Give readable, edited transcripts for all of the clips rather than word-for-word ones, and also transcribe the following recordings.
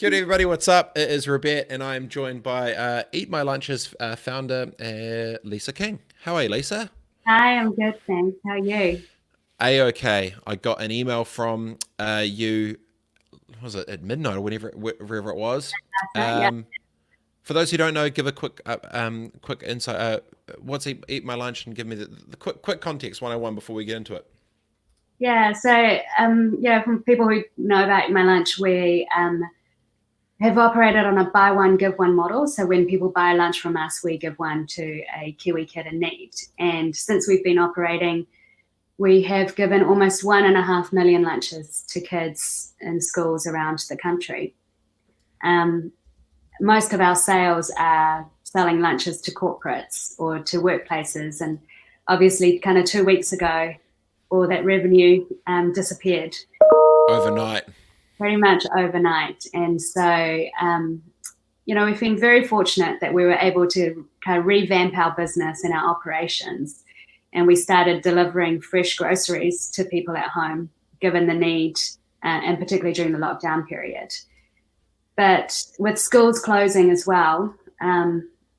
Good everybody, what's up? It is robett, and I'm joined by Eat My Lunch's founder, Lisa King. How are you, Lisa? Hi, I'm good, thanks. How are you? A-okay. I got an email from you, was it at midnight or wherever it was? Yeah. Um, for those who don't know, give a quick insight. What's Eat My Lunch, and give me the quick context 101 before we get into it. From people who know about my lunch, we have operated on a buy one, give one model. So when people buy lunch from us, we give one to a Kiwi kid in need. And since we've been operating, we have given almost 1.5 million lunches to kids in schools around the country. Um, Most of our sales are selling lunches to corporates or to workplaces. And obviously, kind of 2 weeks ago, all that revenue disappeared Overnight. pretty much overnight. And so, we've been very fortunate that we were able to kind of revamp our business and our operations. And we started delivering fresh groceries to people at home, given the need, and particularly during the lockdown period. But with schools closing as well,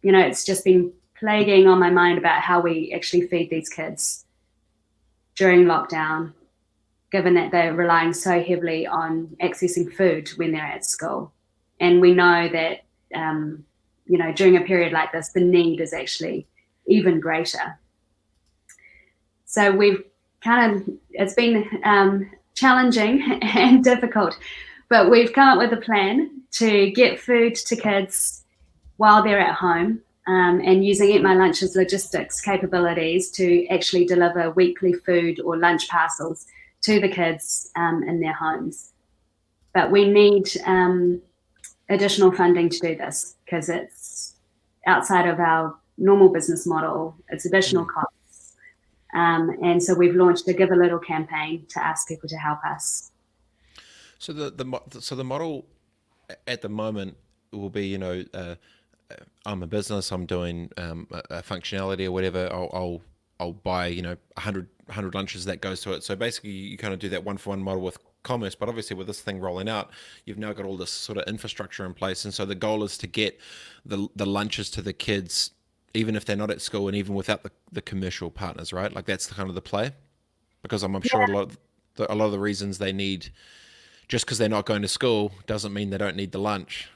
it's just been plaguing on my mind about how we actually feed these kids during lockdown, given that they're relying so heavily on accessing food when they're at school. And we know that, during a period like this, the need is actually even greater. So it's been challenging and difficult, but we've come up with a plan to get food to kids while they're at home, and using Eat My Lunch's logistics capabilities to actually deliver weekly food or lunch parcels to the kids in their homes. But we need additional funding to do this because it's outside of our normal business model. It's additional costs. And so we've launched a Give a Little campaign to ask people to help us. So the model at the moment will be, I'm a business, I'm doing a functionality or whatever. I'll buy, 100 lunches that goes to it. So basically, you kind of do that one for one model with commerce. But obviously, with this thing rolling out, you've now got all this sort of infrastructure in place, and so the goal is to get the lunches to the kids, even if they're not at school, and even without the commercial partners, right? Like that's the kind of the play, because I'm sure a lot of the reasons they need, just because they're not going to school doesn't mean they don't need the lunch.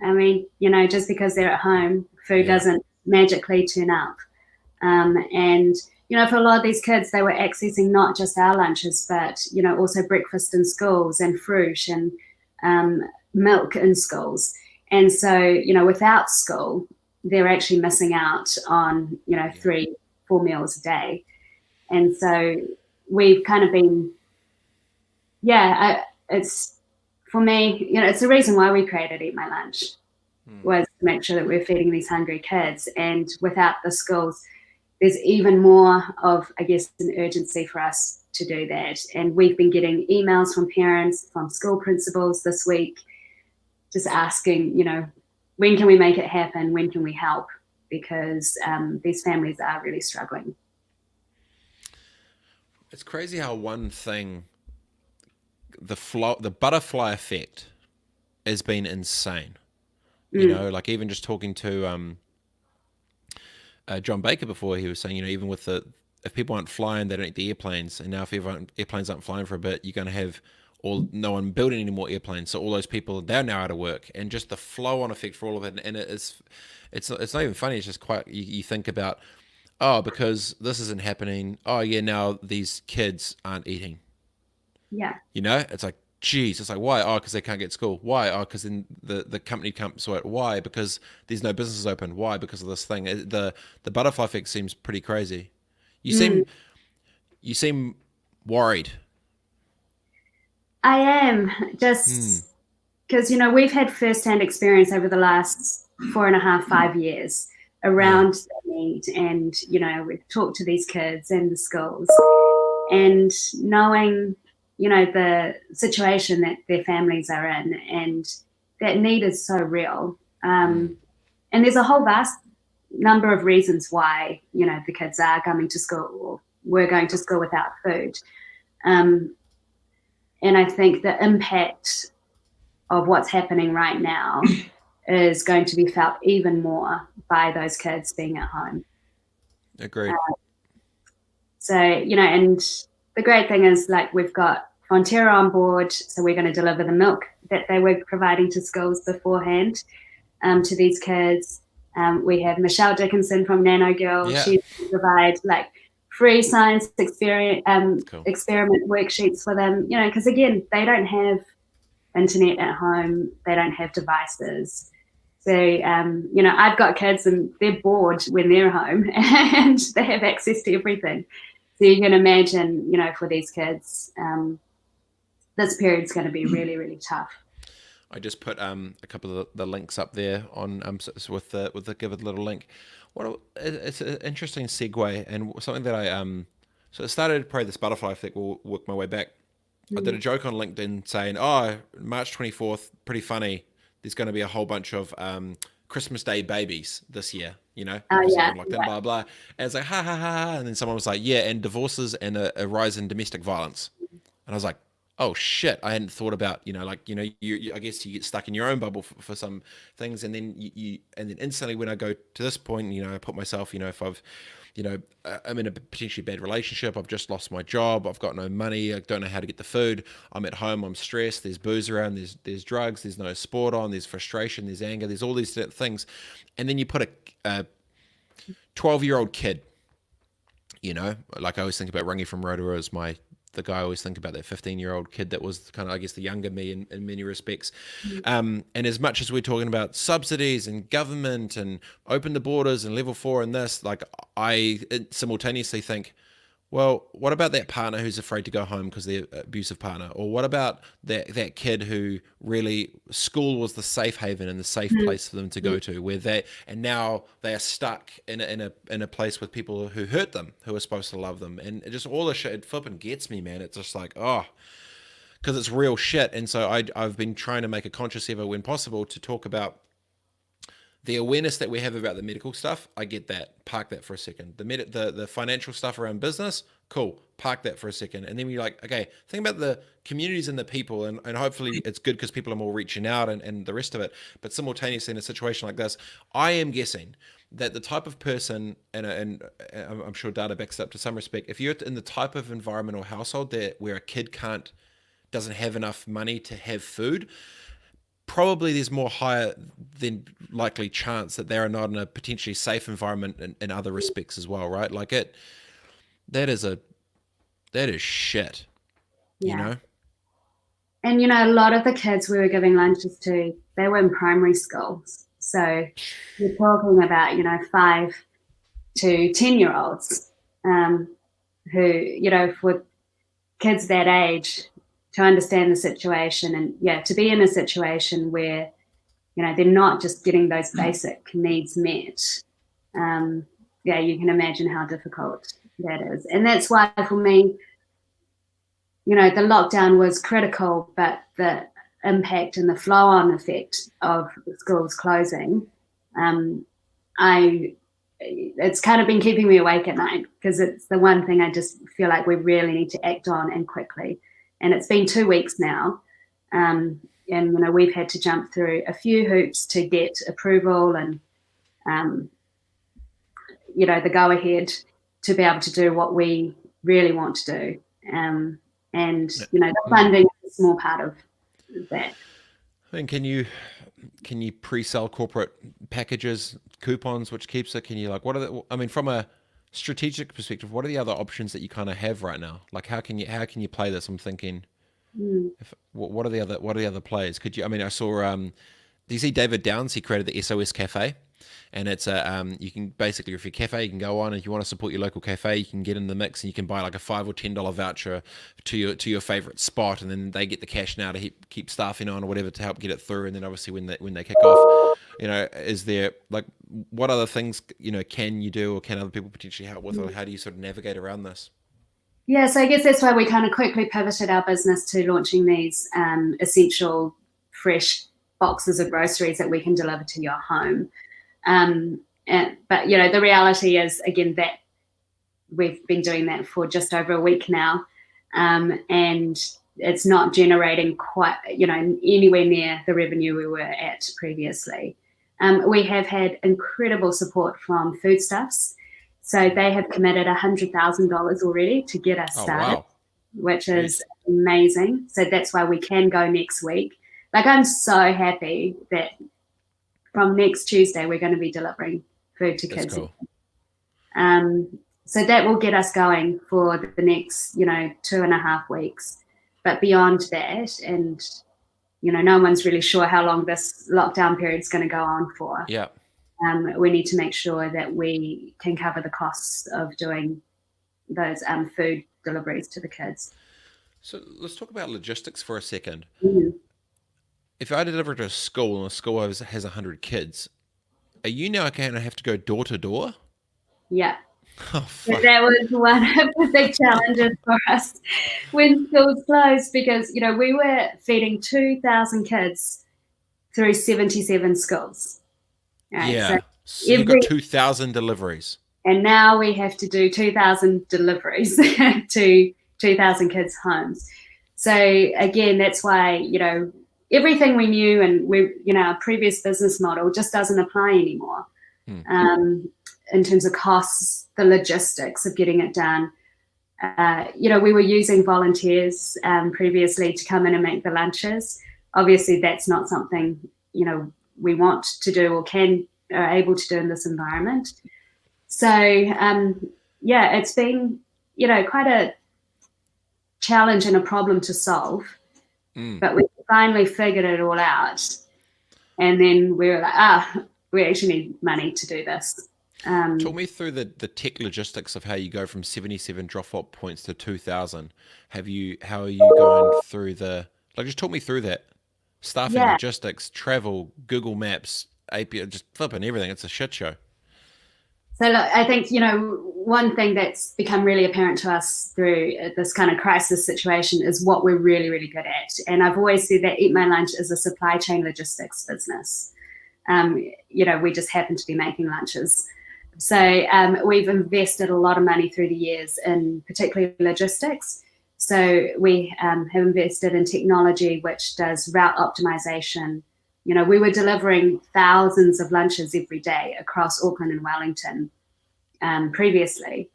I mean, just because they're at home, food Yeah. doesn't magically turn up. And for a lot of these kids, they were accessing not just our lunches, but also breakfast in schools and fruit and milk in schools. And so, without school, they're actually missing out on 3-4 meals a day. And so we've kind of been, it's for me, it's the reason why we created Eat My Lunch, was to make sure that we're feeding these hungry kids. And without the schools, there's even more of, I guess, an urgency for us to do that. And we've been getting emails from parents, from school principals this week, just asking, when can we make it happen? When can we help? Because these families are really struggling. It's crazy how one thing, the butterfly effect, has been insane. Like even just talking to John Baker before, he was saying, even with if people aren't flying, they don't need the airplanes, and now if airplanes aren't flying for a bit, you're going to have no one building any more airplanes. So all those people, they're now out of work, and just the flow on effect for all of it. And it's not even funny. It's just quite, you think about, oh, because this isn't happening. Oh yeah, now these kids aren't eating. Yeah. It's like, geez, it's like, why? Oh, because they can't get school. Why? Oh, because then the company can't. So why? Because there's no businesses open. Why? Because of this thing. The butterfly effect seems pretty crazy. You Mm. seem you seem worried. I am, Hmm. just because we've had first-hand experience over the last 4.5, 5 years Yeah. around the need, and we've talked to these kids and the schools, and knowing the situation that their families are in, and that need is so real. And there's a whole vast number of reasons why the kids are coming to school or were going to school without food. Um, and I think the impact of what's happening right now is going to be felt even more by those kids being at home. Agreed. So, and the great thing is, like, we've got Fonterra on board, so we're going to deliver the milk that they were providing to schools beforehand to these kids. We have Michelle Dickinson from Nano Girl. Yeah. She provide like free science experiment Cool. worksheets for them, because again, they don't have internet at home, they don't have devices. So, I've got kids and they're bored when they're home and they have access to everything. So you can imagine, for these kids, this period's going to be really, really tough. I just put a couple of the links up there on so with the give it a little link. It's an interesting segue and something that I so it started probably this butterfly effect. Will work my way back. I did a joke on LinkedIn saying, "Oh, March 24th, pretty funny. There's going to be a whole bunch of Christmas Day babies this year, Yeah. like that, blah blah." And it's like ha ha ha, and then someone was like, "Yeah, and divorces and a rise in domestic violence," and I was like, oh shit, I hadn't thought about, you I guess you get stuck in your own bubble for some things, and then and then instantly when I go to this point, I put myself, if I've, I'm in a potentially bad relationship, I've just lost my job, I've got no money, I don't know how to get the food, I'm at home, I'm stressed, there's booze around, there's drugs, there's no sport on, there's frustration, there's anger, there's all these things, and then you put a 12-year-old kid, like I always think about Rangi from Rotorua as the guy I always think about, that 15-year-old kid that was kind of, I guess, the younger me in many respects. And as much as we're talking about subsidies and government and open the borders and level 4 and this, like I simultaneously think, well, what about that partner who's afraid to go home because they're an abusive partner? Or what about that kid who really school was the safe haven and the safe place for them to go to, and now they are stuck in a place with people who hurt them, who are supposed to love them, and just all the shit. It flipping gets me, man. It's just like, oh, because it's real shit. And so I've been trying to make a conscious effort when possible to talk about the awareness that we have about the medical stuff. I get that. Park that for a second. The financial stuff around business, cool. Park that for a second. And then we're like, okay, think about the communities and the people, and hopefully it's good because people are more reaching out and the rest of it. But simultaneously in a situation like this, I am guessing that the type of person, and I'm sure data backs up to some respect, if you're in the type of environment or household where a kid doesn't have enough money to have food, probably there's more higher than likely chance that they are not in a potentially safe environment in other respects as well, right? Like that is shit, Yeah. And, a lot of the kids we were giving lunches to, they were in primary schools. So you're talking about, 5 to 10-year-olds who, for kids that age, to understand the situation and to be in a situation where, they're not just getting those basic needs met. You can imagine how difficult that is. And that's why for me, the lockdown was critical, but the impact and the flow-on effect of schools closing, it's kind of been keeping me awake at night, because it's the one thing I just feel like we really need to act on, and quickly. And it's been 2 weeks now, and we've had to jump through a few hoops to get approval and the go-ahead to be able to do what we really want to do. And the funding is a small part of that. And can you pre-sell corporate packages, coupons, which keeps it? Can you, like, what are from a strategic perspective, what are the other options that you kind of have right now? Like, how can you play this? I'm thinking, what are the other players? Could you? I saw. Do you see David Downs? He created the SOS Cafe, and it's you can basically, if you're a cafe, you can go on, and if you want to support your local cafe, you can get in the mix, and you can buy like a $5 or $10 voucher to your favorite spot, and then they get the cash now to keep staffing on or whatever to help get it through. And then obviously when they kick off, is there, like, what other things can you do, or can other people potentially help with, or how do you sort of navigate around this? Yeah, so I guess that's why we kind of quickly pivoted our business to launching these essential fresh boxes of groceries that we can deliver to your home. But the reality is, again, that we've been doing that for just over a week now, and it's not generating quite, anywhere near the revenue we were at previously. We have had incredible support from Foodstuffs. So they have committed $100,000 already to get us Oh, started, wow. which is Jeez. amazing. So that's why we can go next week. Like, I'm so happy that from next Tuesday, we're going to be delivering food to That's kids. cool. So that will get us going for the next, 2.5 weeks. But beyond that, and, no one's really sure how long this lockdown period is going to go on for. Yeah. We need to make sure that we can cover the costs of doing those food deliveries to the kids. So let's talk about logistics for a second. Mm. If I deliver to a school and a school has 100 kids, are you now going to have to go door to door? Yeah. Oh, fuck. That was one of the big challenges for us when schools closed, because, we were feeding 2,000 kids through 77 schools. Right? Yeah. So So you've got 2,000 deliveries. and now we have to do 2,000 deliveries to 2,000 kids' homes. So again, that's why, everything we knew and our previous business model just doesn't apply anymore. In terms of costs, the logistics of getting it done. We were using volunteers previously to come in and make the lunches. Obviously, that's not something, we want to do or are able to do in this environment. So, it's been, quite a challenge and a problem to solve. But we finally figured it all out. And then we were like, we actually need money to do this. Talk me through the tech logistics of how you go from 77 drop-off points to 2,000. How are you going through just talk me through that. Staffing, logistics, travel, Google Maps, API, just flipping everything. It's a shit show. So look, I think, one thing that's become really apparent to us through this kind of crisis situation is what we're really, really good at. And I've always said that Eat My Lunch is a supply chain logistics business. We just happen to be making lunches. So we've invested a lot of money through the years in particularly logistics. So we have invested in technology which does route optimization. We were delivering thousands of lunches every day across Auckland and Wellington previously.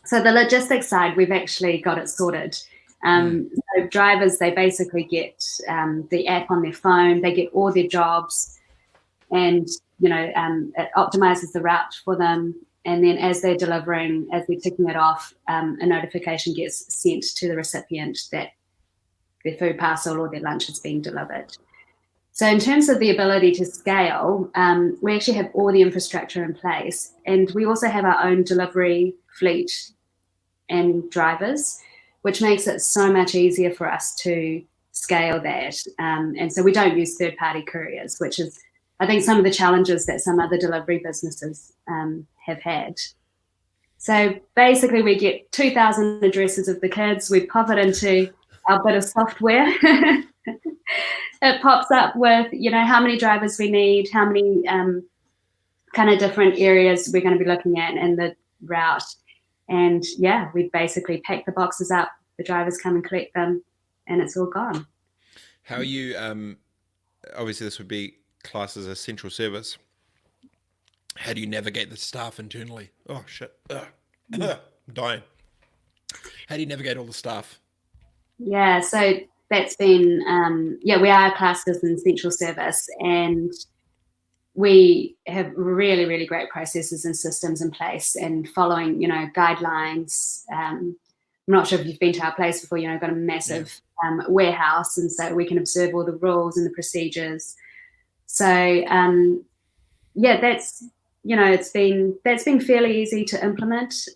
So the logistics side, we've actually got it sorted. So drivers, they basically get the app on their phone, they get all their jobs, and it optimizes the route for them. And then as they're delivering, as we're ticking it off, a notification gets sent to the recipient that their food parcel or their lunch is being delivered. So in terms of the ability to scale, we actually have all the infrastructure in place. And we also have our own delivery fleet and drivers, which makes it so much easier for us to scale that. And so we don't use third-party couriers, which is, I think, some of the challenges that some other delivery businesses have had. So basically we get 2,000 addresses of the kids, we pop it into our bit of software. It pops up with, how many drivers we need, how many kind of different areas we're going to be looking at in the route. And we basically pack the boxes up, the drivers come and collect them, and it's all gone. How are you, obviously this would be classed as a central service. How do you navigate the staff internally? Oh, shit. I'm dying. How do you navigate all the staff? Yeah, so that's been, we are classed as an essential service, and we have really, really great processes and systems in place and following, guidelines. I'm not sure if you've been to our place before, got a massive warehouse, and so we can observe all the rules and the procedures. So, that's, that's been fairly easy to implement.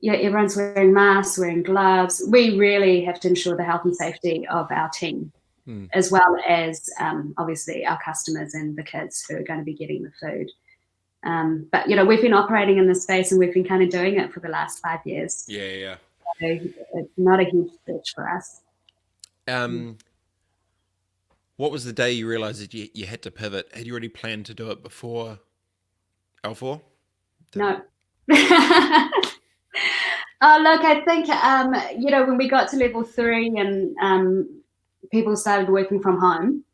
Everyone's wearing masks, wearing gloves. We really have to ensure the health and safety of our team, as well as obviously our customers and the kids who are going to be getting the food. But we've been operating in this space and we've been kind of doing it for the last 5 years. Yeah. So it's not a huge stretch for us. What was the day you realized that you had to pivot? Had you already planned to do it before L4? No. Oh, look, I think, when we got to level 3 and people started working from home,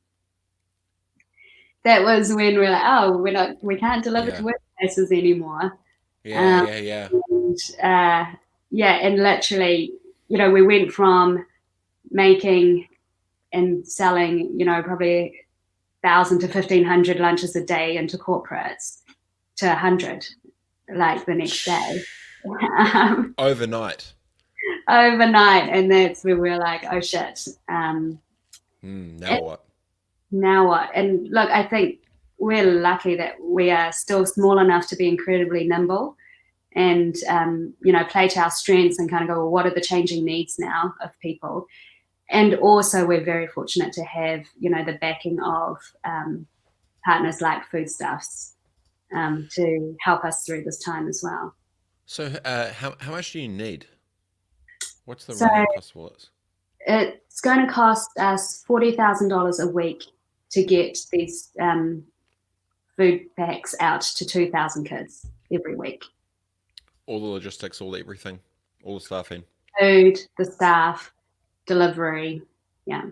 that was when we're like, oh, we can't deliver to Yeah, workplaces anymore. yeah, Um, yeah, yeah. and yeah, and literally, we went from making and selling, probably 1,000 to 1,500 lunches a day into corporates to 100 like the next day. um, Overnight. Overnight, and that's where we're like, oh shit. Now what? Now what? And look, I think we're lucky that we are still small enough to be incredibly nimble and play to our strengths and kind of go, well, what are the changing needs now of people? And also, we're very fortunate to have the backing of partners like Foodstuffs to help us through this time as well. So, how much do you need? What's the So running cost for this? it's going to cost us $40,000 a week to get these food packs out to 2,000 kids every week. All the logistics, all the everything, all the staffing, Food, the staff, delivery, yeah,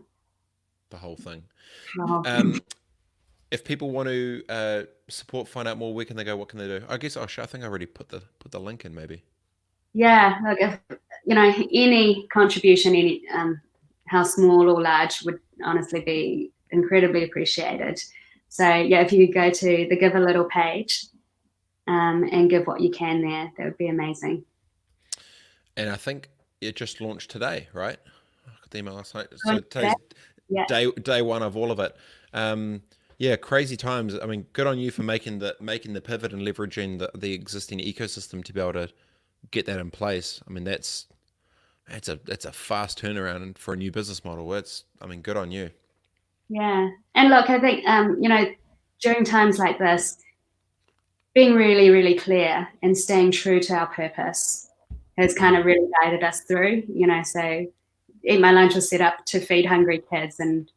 the whole thing. the whole thing. Um, if people want to support, find out more, where can they go? What can they do? I guess I think I already put the link in. Maybe. Yeah, look, if, any contribution, any how small or large, would honestly be incredibly appreciated. So yeah, if you could go to the Give a Little page and give what you can there, that would be amazing. And I think it just launched today, right? I got the email last night. So Okay. today's Yeah, day one of all of it. Um, yeah, crazy times. I mean, good on you for making the pivot and leveraging the existing ecosystem to be able to get that in place. I mean, that's a fast turnaround for a new business model. I mean, good on you. yeah. And look, I think during times like this, being really, really clear and staying true to our purpose has kind of really guided us through. So Eat My Lunch was set up to feed hungry kids, and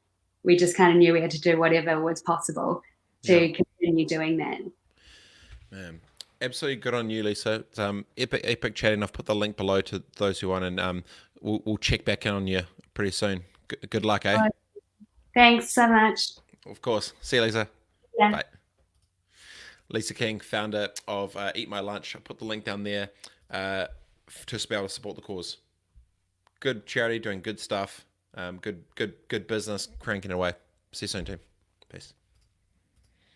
we just kind of knew we had to do whatever was possible Yeah, to continue doing that. man. Absolutely good on you, Lisa. It's, epic chatting. I've put the link below to those who want, and we'll check back in on you pretty soon. Good luck, eh? Well, thanks so much. Of course. See you, Lisa. Yeah. Bye. Lisa King, founder of Eat My Lunch. I put the link down there to be able to support the cause. Good charity, doing good stuff. Good business, cranking away. See you soon, team. Peace.